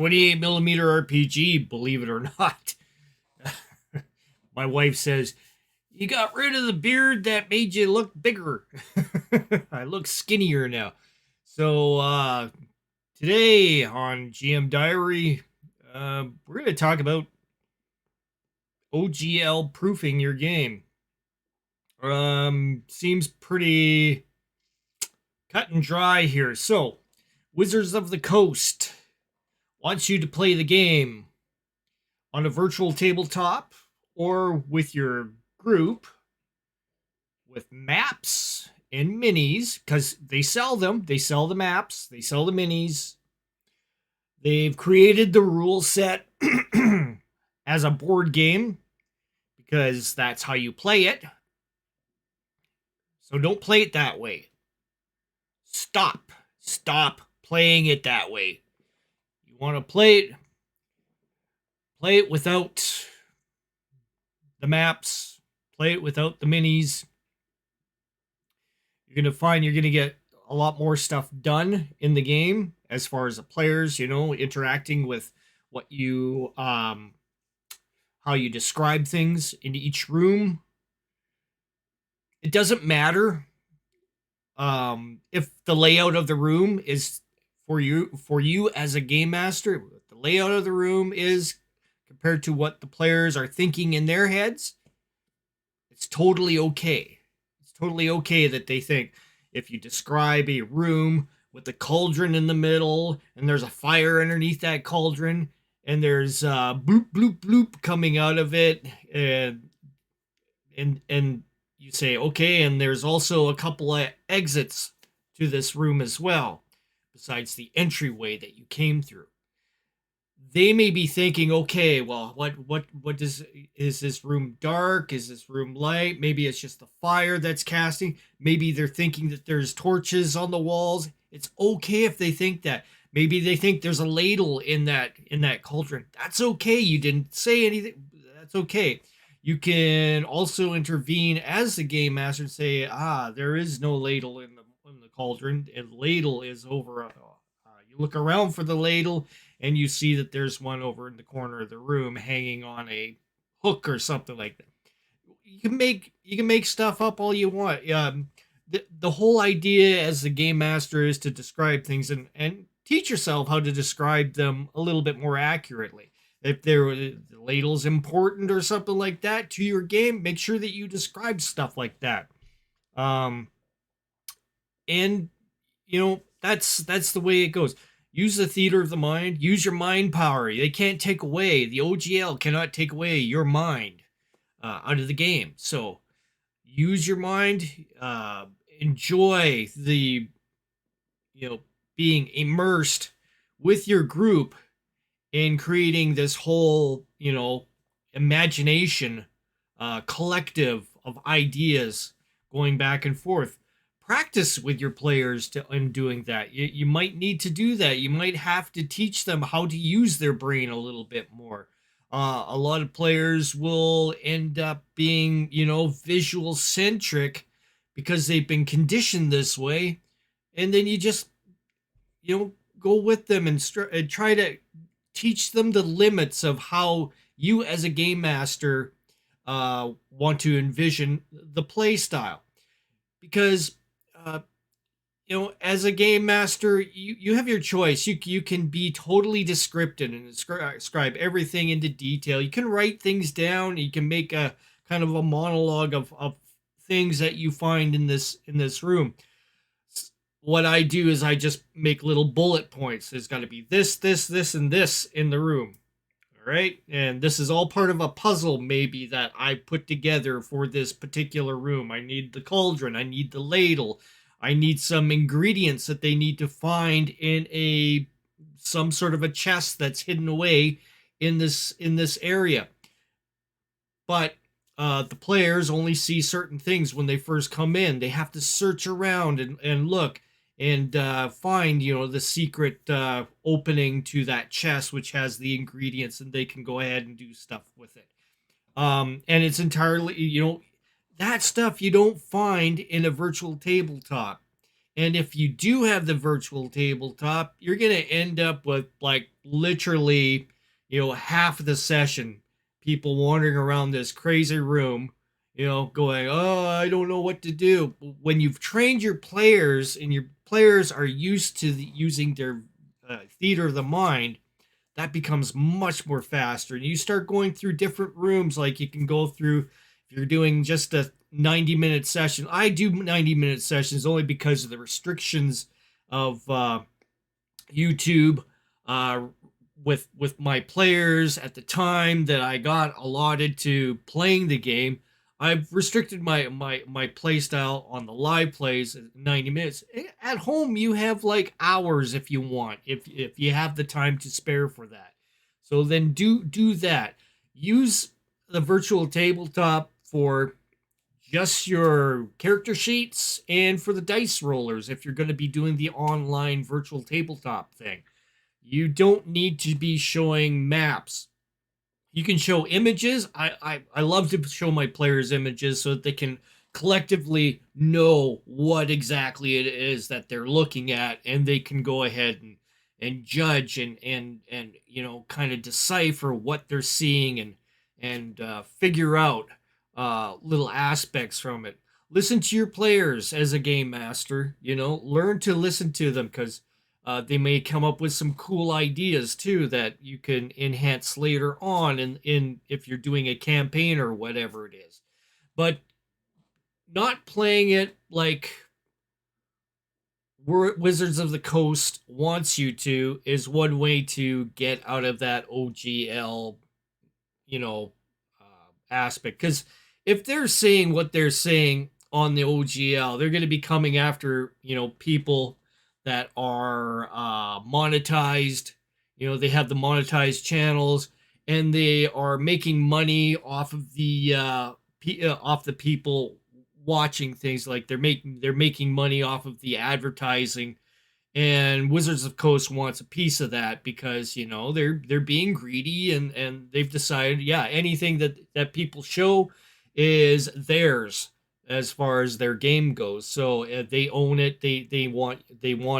28 millimeter RPG, believe it or not. My wife says, "You got rid of the beard that made you look bigger." I look skinnier now. So, today on GM Diary, we're going to talk about OGL proofing your game. Seems pretty cut and dry here. So, Wizards of the Coast wants you to play the game on a virtual tabletop or with your group with maps and minis, because they sell them. They sell the maps, they sell the minis. They've created the rule set as a board game because that's how you play it. So don't play it that way. Stop playing it that way. You want to play it without the maps, play it without the minis. You're going to find you're going to get a lot more stuff done in the game as far as the players, interacting with what you how you describe things in each room. It doesn't matter if the layout of the room is for you as a game master. The layout of the room is compared to what the players are thinking in their heads. It's totally okay. It's totally okay that they think if you describe a room with a cauldron in the middle and there's a fire underneath that cauldron and there's bloop bloop bloop coming out of it, and you say okay, and there's also a couple of exits to this room as well besides the entryway that you came through. They may be thinking, okay, well, what is this room dark? Is this room light? Maybe it's just the fire that's casting. Maybe they're thinking that there's torches on the walls. It's okay if they think that. Maybe they think there's a ladle in that cauldron. That's okay. You didn't say anything. That's okay. You can also intervene as the game master and say, there is no ladle in the cauldron. And ladle is over. You look around for the ladle, and you see that there's one over in the corner of the room hanging on a hook or something like that. You can make stuff up all you want. The whole idea as the game master is to describe things and teach yourself how to describe them a little bit more accurately. If the ladle's important or something like that to your game, make sure that you describe stuff like that. And that's the way it goes. Use the theater of the mind. Use your mind power. They can't take away, the OGL cannot take away your mind out of the game. So use your mind. Enjoy the being immersed with your group in creating this whole imagination collective of ideas going back and forth. Practice with your players in doing that. You might need to do that. You might have to teach them how to use their brain a little bit more. A lot of players will end up being, visual centric because they've been conditioned this way. And then you just, go with them and try to teach them the limits of how you as a game master want to envision the play style. Because as a game master, you have your choice. You can be totally descriptive and describe everything into detail. You can write things down. You can make a kind of a monologue of things that you find in this room. What I do is I just make little bullet points. There's got to be this, and this in the room. All right. And this is all part of a puzzle, maybe, that I put together for this particular room. I need the cauldron. I need the ladle. I need some ingredients that they need to find in some sort of a chest that's hidden away in this area. But the players only see certain things when they first come in. They have to search around and look and find, the secret opening to that chest, which has the ingredients, and they can go ahead and do stuff with it. And it's entirely, that stuff you don't find in a virtual tabletop. And if you do have the virtual tabletop, you're going to end up with like literally, half of the session, people wandering around this crazy room, going, oh, I don't know what to do. When you've trained your players and your players are used to using their theater of the mind, that becomes much more faster. And you start going through different rooms, like you can go through, if you're doing just a 90-minute session. I do 90-minute sessions only because of the restrictions of YouTube, uh, with my players at the time that I got allotted to playing the game. I've restricted my play style on the live plays at 90 minutes. At home, you have like hours if you want, if you have the time to spare for that. So then do that. Use the virtual tabletop for just your character sheets and for the dice rollers if you're going to be doing the online virtual tabletop thing. You don't need to be showing maps. You can show images. I love to show my players images so that they can collectively know what exactly it is that they're looking at, and they can go ahead and judge and kind of decipher what they're seeing and figure out little aspects from it. Listen to your players as a game master. Learn to listen to them, because they may come up with some cool ideas too that you can enhance later on in if you're doing a campaign or whatever it is. But not playing it like Wizards of the Coast wants you to is one way to get out of that OGL, aspect. Because if they're saying what they're saying on the OGL, they're going to be coming after, people that are monetized. They have the monetized channels, and they are making money off of off the people watching things. Like they're making money off of the advertising, and Wizards of Coast wants a piece of that because they're being greedy, and they've decided, yeah, anything that people show is theirs as far as their game goes. So they own it. They want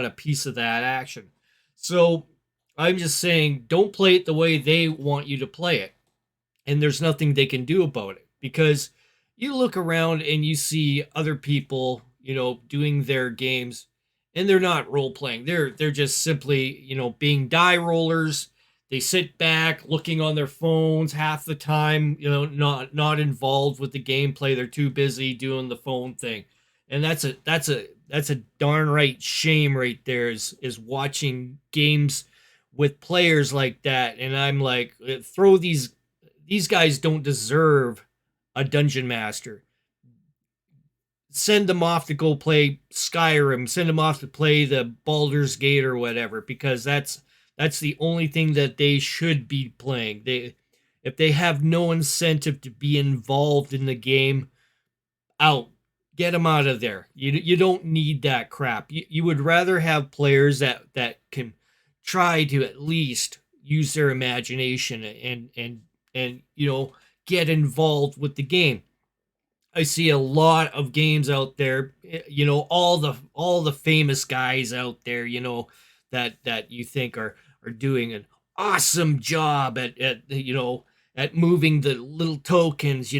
a piece of that action. So I'm just saying, don't play it the way they want you to play it, and there's nothing they can do about it, because you look around and you see other people, doing their games, and they're not role playing. They're just simply, being die rollers. They sit back looking on their phones half the time, not involved with the gameplay. They're too busy doing the phone thing. And that's a darn right shame right there, is watching games with players like that. And I'm like, throw these guys don't deserve a dungeon master. Send them off to go play Skyrim. Send them off to play the Baldur's Gate or whatever, because that's the only thing that they should be playing. If they have no incentive to be involved in the game, out. Get them out of there. You don't need that crap. You would rather have players that can try to at least use their imagination and get involved with the game. I see a lot of games out there, all the famous guys out there, that you think are doing an awesome job at moving the little tokens,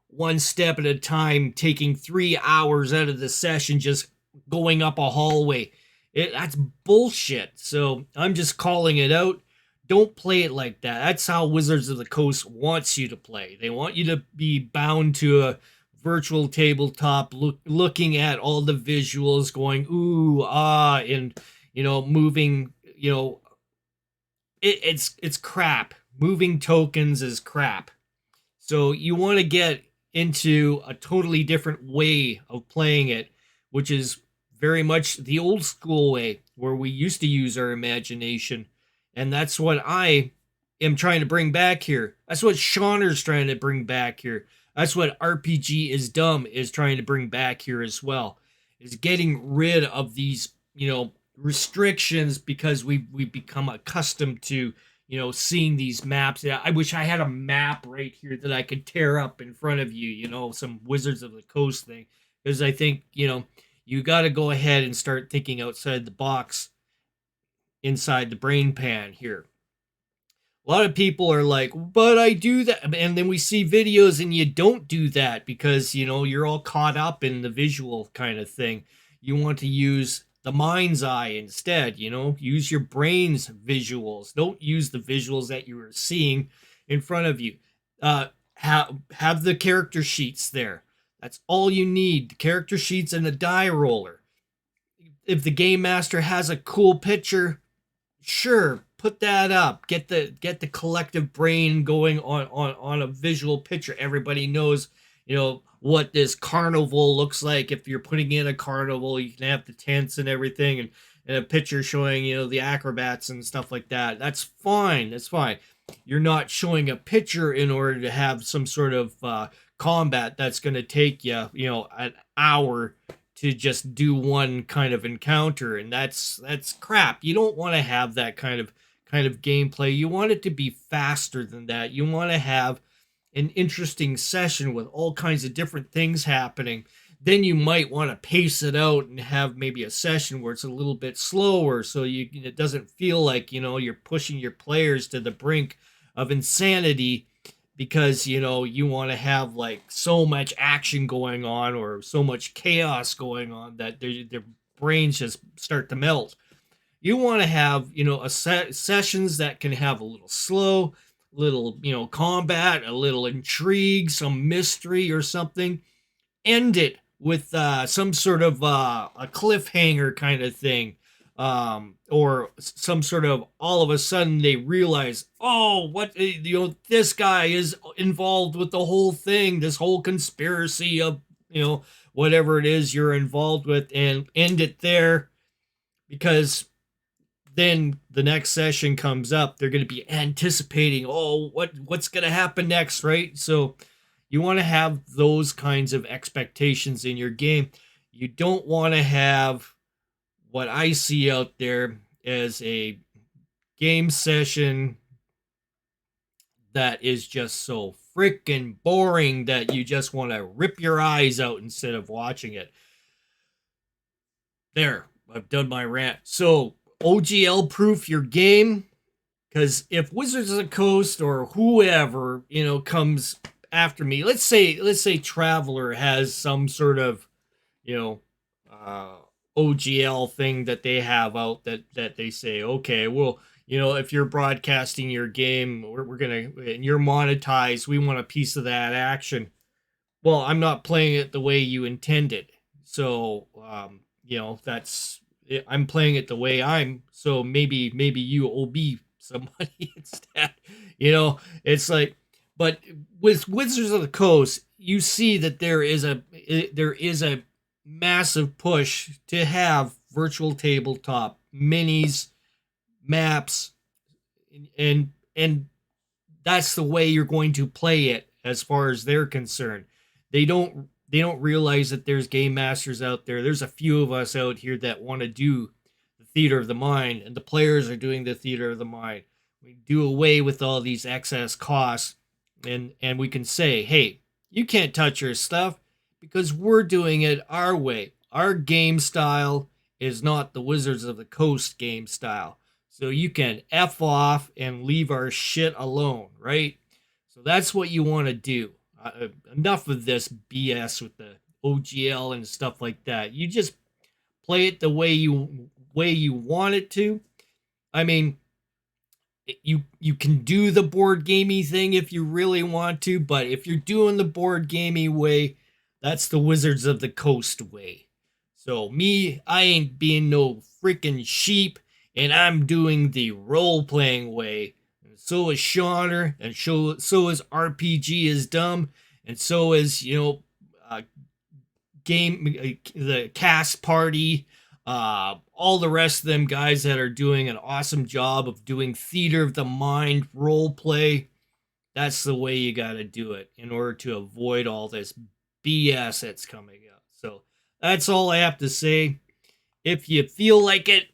one step at a time, taking 3 hours out of the session just going up a hallway. That's bullshit. So I'm just calling it out. Don't play it like that. That's how Wizards of the Coast wants you to play. They want you to be bound to a virtual tabletop, looking at all the visuals, going ooh and moving. It's crap. Moving tokens is crap. So you want to get into a totally different way of playing it, which is very much the old school way, where we used to use our imagination. And that's what I am trying to bring back here. That's what Shauner's trying to bring back here. That's what RPG is Dumb is trying to bring back here as well. Is getting rid of these, restrictions, because we've become accustomed to, seeing these maps. Yeah, I wish I had a map right here that I could tear up in front of you, some Wizards of the Coast thing. Because I think, You got to go ahead and start thinking outside the box inside the brain pan here. A lot of people are like, but I do that. And then we see videos and you don't do that because, you're all caught up in the visual kind of thing. You want to use the mind's eye instead, use your brain's visuals. Don't use the visuals that you are seeing in front of you. Have the character sheets there. That's all you need. The character sheets and a die roller. If the game master has a cool picture, sure, put that up. Get the collective brain going on a visual picture. Everybody knows, what this carnival looks like. If you're putting in a carnival, you can have the tents and everything, and a picture showing, the acrobats and stuff like that. That's fine. That's fine. You're not showing a picture in order to have some sort of combat that's going to take you, an hour to just do one kind of encounter, and that's crap. You don't want to have that kind of gameplay. You want it to be faster than that. You want to have an interesting session with all kinds of different things happening. Then you might want to pace it out and have maybe a session where it's a little bit slower, so it doesn't feel like you're pushing your players to the brink of insanity, because you want to have like so much action going on or so much chaos going on that their brains just start to melt. You want to have sessions that can have a little slow, little combat, a little intrigue, some mystery or something. End it with some sort of a cliffhanger kind of thing. Or some sort of, all of a sudden they realize, oh, what, this guy is involved with the whole thing, this whole conspiracy of, whatever it is you're involved with, and end it there. Because then the next session comes up, they're going to be anticipating, oh, what's going to happen next, right? So you want to have those kinds of expectations in your game. You don't want to have what I see out there as a game session that is just so freaking boring that you just want to rip your eyes out instead of watching it. There, I've done my rant. So, OGL-proof your game, because if Wizards of the Coast or whoever, comes after me, let's say Traveler has some sort of, OGL thing that they have out that they say, okay, well, if you're broadcasting your game, we're gonna, and you're monetized, we want a piece of that action. Well, I'm not playing it the way you intended, so that's, I'm playing it the way so maybe you owe me some money instead. It's like, but with Wizards of the Coast, you see that there is a massive push to have virtual tabletop minis, maps, and that's the way you're going to play it as far as they're concerned. They don't realize that there's game masters out there. There's a few of us out here that want to do the theater of the mind, and the players are doing the theater of the mind. We do away with all these excess costs, and we can say, hey, you can't touch your stuff, because we're doing it our way. Our game style is not the Wizards of the Coast game style. So you can F off and leave our shit alone, right? So that's what you want to do. Enough of this BS with the OGL and stuff like that. You just play it the way you want it to. I mean, you can do the board gamey thing if you really want to, but if you're doing the board gamey way, that's the Wizards of the Coast way. So me, I ain't being no freaking sheep, and I'm doing the role-playing way. And so is Shauner, and so is RPG is Dumb, and so is, the cast party, all the rest of them guys that are doing an awesome job of doing theater of the mind role play. That's the way you got to do it in order to avoid all this BS that's coming up. So that's all I have to say. If you feel like it,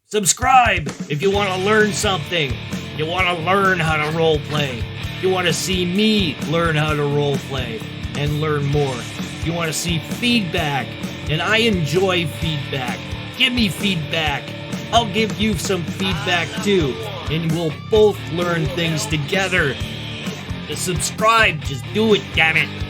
subscribe. If you want to learn something, you want to learn how to role play, you want to see me learn how to role play and learn more, you want to see feedback, and I enjoy feedback. Give me feedback. I'll give you some feedback too, and we'll both learn things together. To subscribe, just do it, damn it.